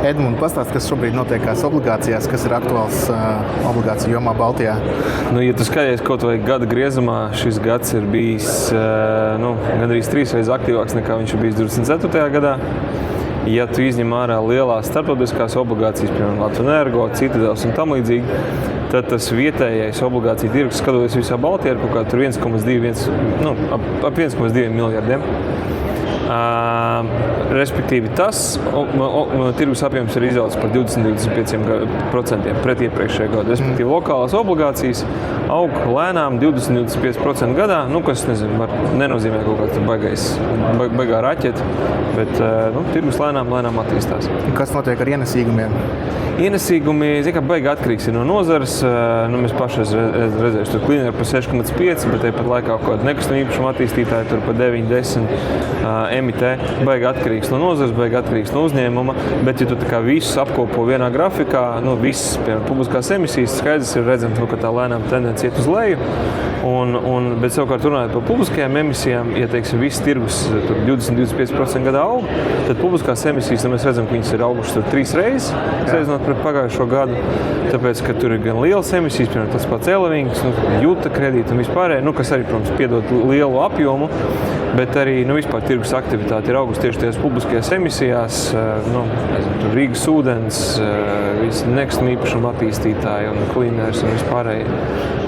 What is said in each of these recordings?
Edmund, pastāst, kas šobrīd notiekās obligācijās, kas ir aktuāls obligāciju jomā Baltijā? Ja tu skaties kaut vai gada griezumā, šis gads ir bijis gandrīz 3 reizes aktīvāks nekā viņš ir bijis 24. gadā. Ja tu izņem ārā lielās starptautiskās obligācijas, piemēram, Latvenergo, Citadels un tam līdzīgi, tad tas vietējais obligāciju tirgus, skatoties visā Baltijā, ir kaut kā tur 1,2 miljardiem. Respektīvi, tas tirgus apjoms ir izaudzis par 20-25% pret iepriekšējā gadu. Respektīvi, lokālās obligācijas aug lēnām 20-25% gadā, kas, nenozīmē kaut kāds baigā raķete, bet tirgus lēnām attīstās. Kas notiek ar ienesīgumiem? Ienesīgumi, baigi atkarīgs ir no nozares. Mēs paši redzējuši, tur Cleaner par 6,5, bet tāpat laikā kaut kāda nekustamā īpašuma attīstītāja tur par 9-10 emitē. Baigi atkarīgs no nozares, baigi atkarīgs no uzņēmuma, bet ja tu tā kā visus apkopo vienā grafikā, visas, piemēram, publiskās emisijas, skaidrs ir redzams, ka tā lēnām tendence iet uz leju. Bet savukārt runājot par publiskajām emisijām, ja teiksim, viss tirgus 20-25% gadā aug, tad publiskās emisijas, mēs redzam, ka viņas ir augušas 3 reizes, salīdzinot pret pagājušo gadu, tāpēc, ka tur ir gan lielas emisijas, piemēram, tas pats Elevings, Jūta kredīti un vispārēji, kas arī, protams, piedod lielu apjomu, bet arī vispār tirgus aktivitāte ir augusi tieši tajās publiskajās emisijās, tur Rīgas ūdens, visi nekustamā īpašuma attīstītāji un Cleaners un vispārēji,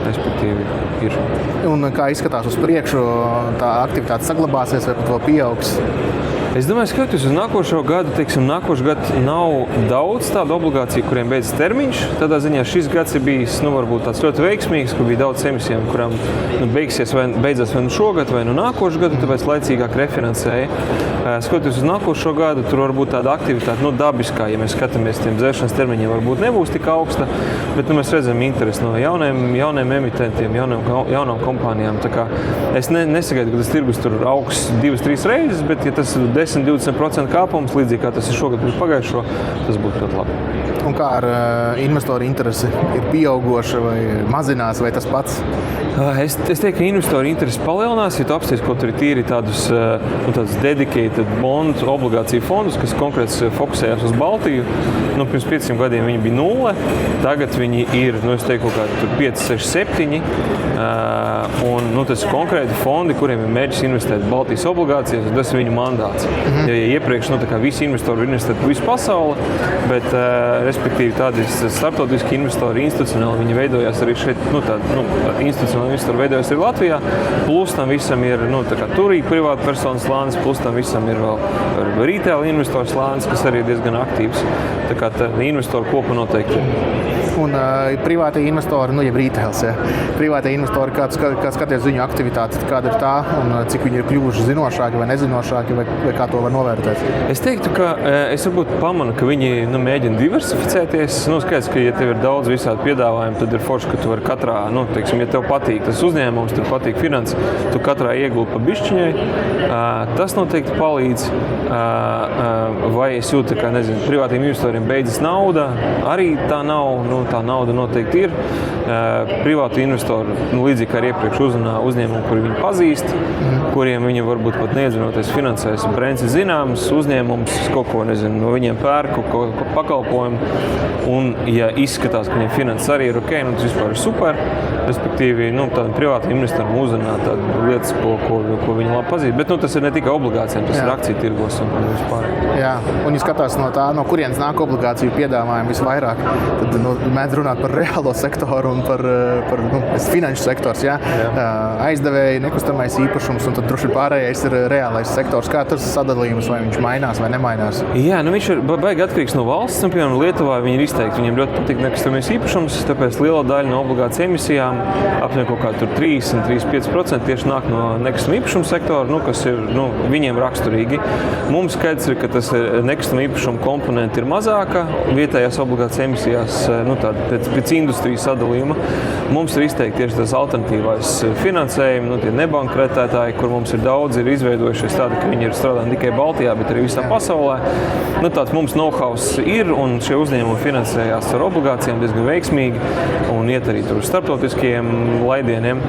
respektīvi, ir. Un kā izskatās uz priekšu, tā aktivitāte saglabāsies vai pat vēl pieaugs? Es domāju, skatoties uz nākošo gadu, nākošais gads nav daudz tādu obligāciju, kuriem beidzas termiņš. Tādā ziņā šis gads ir bijis, varbūt tāds ļoti veiksmīgs, kur bija daudz emisijām, kurām beidzas vai šogad, vai nākošu gadu, tāpēc laicīgāk refinansēja. Skatoties uz nākošo gadu, tur varbūt tāda aktivitāte, dabiskā, ja mēs skatāmies, tiem dzēršanas termiņiem varbūt nebūs tik augsta, bet mēs redzam interesi no jauniem emitentiem, jaunām kompānijām. Tā kā es nesagaidu, ka tas tirgus tur augs 2-3 reizes, bet ja tas 10-20% kāpums, līdzīgi kā tas ir šogad pret pagājušo, tas būtu ļoti labi. Un kā ar investoru interesi? Ir pieaugoša vai mazinās, vai tas pats? Es teiktu, ka investoru interesi palielinās, ja tu apsties, ko tur ir tīri tādus dedicated bond obligāciju fondus, kas konkrēti fokusējās uz Baltiju. Pirms 5 gadiem viņi bija 0, tagad viņi ir, es teiktu, kaut kā 5, 6, 7. Un tas ir konkrēti fondi, kuriem ir mērķis investēt Baltijas obligācijas, un tas ir viņu mandāts. Ja iepriekš visi investori ir investēti visu pasauli, bet respektīvi tādi starptautiski investori, institucionāli, viņi veidojās arī šeit, institucionāli investori veidojās arī Latvijā, plus tam visam ir, turī privāta personas slānis, plus tam visam ir vēl retail investoru slānis, kas arī ir diezgan aktīvs. Tā kā investoru kopa noteikti. Un privātie investori, jeb retails, privātie investori, kā skaties viņu aktivitāti, kāda ir tā un cik viņi ir kļuvuši zinošāki vai nezinošāki, vai kā to var novērtēt? Es teiktu, ka es varbūt pamanu, ka viņi mēģina diversificēties. Skaidrs, ka ja tev ir daudz visādi piedāvājumi, tad ir forši, ka tu vari katrā, ja tev patīk tas uzņēmums, tev patīk finanses, tu katrā ieguldi pa bišķiņai. Tas noteikti palīdz. Vai es jūtu, ka, privātiem investoriem beidzas nauda, arī tā nav, tā nauda noteikti ir. Privāti investori, līdzīgi kā arī iepriekš uzrunā uzņēmumu, kuri viņi pazīst, kuriem viņi varbūt pat neiedzinoties finansēs. Brands ir zināms, uzņēmums kaut ko, no viņiem pērk, kaut ko pakalpojumu. Un, ja izskatās, ka viņiem finanses arī ir ok, tas vispār ir super. Respektīvi, tādiem privātiem investoriem uzrunā tādas lietas, ko viņi labi pazīst. Bet tas ir ne tikai obligācijām, tas ir akciju tirgos un vispār. Jā, un ja skatās no kurienes nāk obligāciju piedāvājumi visvairāk, tad mēdz runāt par reālo sektoru un par finanšu sektors, aizdevēji, nekustamais īpašums, un tad droši pārējais ir reālais sektors. Kā tas sadalījums, vai viņš mainās vai nemainās? Jā, viņš ir baigi atkarīgs no valsts, un, piemēram, Lietuvā viņi ir izteikti, viņiem ļoti patīk nekustamais īpašums, tāpēc liela daļa no obligāciju emisijām, apmēram kaut kā 30-35% tieši nāk no nekustamā īpašuma sektora, kas ir viņiem raksturīgi. Mums skaidrs ir, ka tas nekustamā īpašuma komponenti ir mazāka, vietējās obligāciju emisijās, pēc industrijas sadalījuma. Mums ir izteikti tieši tas alternatīvais finansējums, tie nebankrētētāji, kur mums ir daudz, ir izveidojušies tādi, ka viņi ir strādā ne tikai Baltijā, bet arī visā pasaulē. Nu, tāds mums know-hows ir, un šie uzņēmumi finansējās ar obligācijām diezgan veiksmīgi un iet arī tur uz starptautiskiem laidieniem.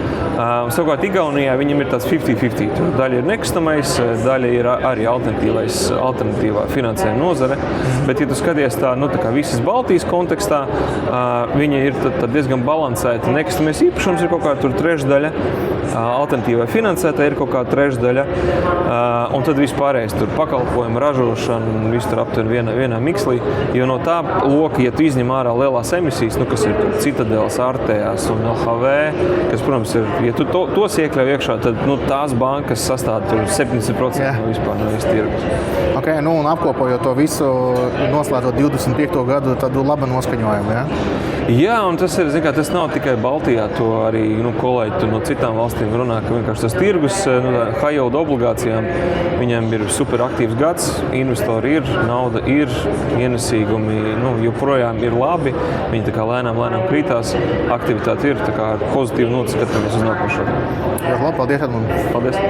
Savukārt Igaunijā viņam ir tāds 50-50. Tur daļa ir nekustamais, daļa ir arī alternatīvā finansējuma nozare. Bet, ja tu skaties tā kā visas Baltijas kontekstā, viņa ir diezgan balansēta. Nekustamies īpašums ir kaut kā tur trešdaļa, alternatīvai finansētā ir kaut kā trešdaļa, un tad vispārējais tur pakalpojumu, ražošana, viss tur aptuveni vienā mikslī. Jo no tā loka, ja tu izņem ārā lielās emisijas, kas ir Citadeles, Artējās un LHV, kas, protams, ir, ja tu tos iekļauj iekšā, tad tās bankas sastāv 70% no vispār no visu tirgus. Okay, un apkopojot to visu, noslēdzot 25. gadu, tad labi noskaņojumi, ja? Jā, un tas ir, tas nav tikai Baltijā, to arī kolēģi no citām valstīm runā, ka vienkārši tas tirgus, high yield obligācijām, viņiem ir super aktīvs gads, investori ir, nauda ir, ienesīgumi, joprojām ir labi, viņi tā kā lēnām krītās, aktivitāte ir, tā kā pozitīvi notis skatāmies uz nākošo. Labi, paldies, Edmund. Paldies.